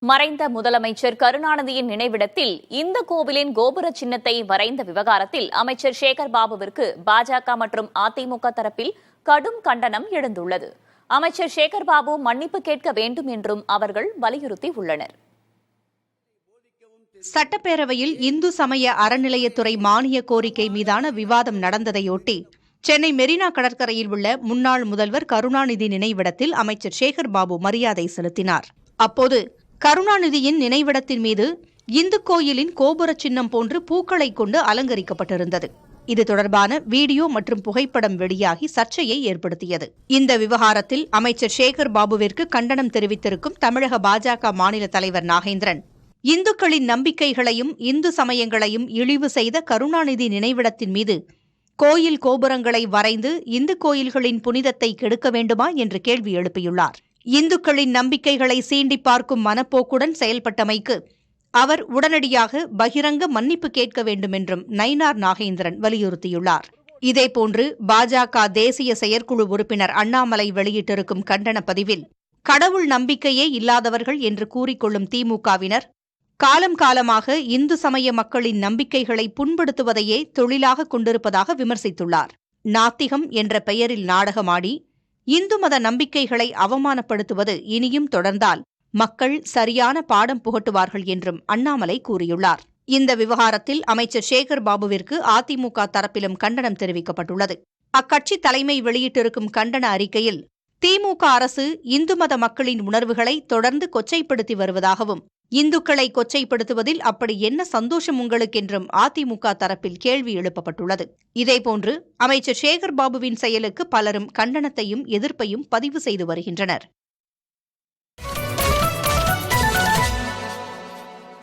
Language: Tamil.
மறைந்த முதலமைச்சர் கருணாநிதியின் நினைவிடத்தில் இந்த கோவிலின் கோபுர சின்னத்தை வரைந்த விவகாரத்தில் அமைச்சர் சேகர் பாபுவிற்கு பாஜக மற்றும் அதிமுக தரப்பில் கடும் கண்டனம் எழுந்துள்ளது. அமைச்சர் சேகர் பாபு மன்னிப்பு கேட்க வேண்டும் என்றும் அவர்கள் வலியுறுத்தியுள்ளனர். சட்டப்பேரவையில் இந்து சமய அறநிலையத்துறை மானிய கோரிக்கை மீதான விவாதம் நடந்ததையொட்டி சென்னை மெரினா கடற்கரையில் உள்ள முன்னாள் முதல்வர் கருணாநிதி நினைவிடத்தில் அமைச்சர் சேகர் பாபு மரியாதை செலுத்தினார். அப்போது கருணாநிதியின் நினைவிடத்தின் மீது இந்து கோயிலின் கோபுர சின்னம் போன்று பூக்களை கொண்டு அலங்கரிக்கப்பட்டிருந்தது. இது தொடர்பான வீடியோ மற்றும் புகைப்படம் வெளியாகி சர்ச்சையை ஏற்படுத்தியது. இந்த விவகாரத்தில் அமைச்சர் சேகர் பாபுவிற்கு கண்டனம் தெரிவித்திருக்கும் தமிழக பாஜக மாநில தலைவர் நாகேந்திரன், இந்துக்களின் நம்பிக்கைகளையும் இந்து சமயங்களையும் இழிவு செய்த கருணாநிதி நினைவிடத்தின் மீது கோயில் கோபுரங்களை வரைந்து இந்து கோயில்களின் புனிதத்தை கெடுக்க வேண்டுமா என்று கேள்வி எழுப்பியுள்ளார். இந்துக்களின் நம்பிக்கைகளை சீண்டி பார்க்கும் மனப்போக்குடன் செயல்பட்டமைக்கு அவர் உடனடியாக பகிரங்க மன்னிப்பு கேட்க வேண்டும் என்றும் நயினார் நாகேந்திரன் வலியுறுத்தியுள்ளார். இதேபோன்று பாஜக தேசிய செயற்குழு உறுப்பினர் அண்ணாமலை வெளியிட்டிருக்கும் கண்டன பதிவில், கடவுள் நம்பிக்கையே இல்லாதவர்கள் என்று கூறிக்கொள்ளும் திமுகவினர் காலம் காலமாக இந்து சமய மக்களின் நம்பிக்கைகளை புண்படுத்துவதையே தொழிலாக கொண்டிருப்பதாக விமர்சித்துள்ளார். நாத்திகம் என்ற பெயரில் நாடகமாடி இந்து மத நம்பிக்கைகளை அவமானப்படுத்துவது இனியும் தொடர்ந்தால் மக்கள் சரியான பாடம் புகட்டுவார்கள் என்றும் அண்ணாமலை கூறியுள்ளார். இந்த விவகாரத்தில் அமைச்சர் சேகர் பாபுவிற்கு அதிமுக தரப்பிலும் கண்டனம் தெரிவிக்கப்பட்டுள்ளது. அக்கட்சி தலைமை வெளியிட்டிருக்கும் கண்டன அறிக்கையில், திமுக அரசு இந்து மத மக்களின் உணர்வுகளை தொடர்ந்து கொச்சைப்படுத்தி வருவதாகவும், இந்துக்களை கொச்சைப்படுத்துவதில் அப்படி என்ன சந்தோஷம் உங்களுக்கென்றும் அதிமுக தரப்பில் கேள்வி எழுப்பப்பட்டுள்ளது. இதேபோன்று அமைச்சர் சேகர் பாபுவின் செயலுக்கு பலரும் கண்டனத்தையும் எதிர்ப்பையும் பதிவு செய்து வருகின்றனர்.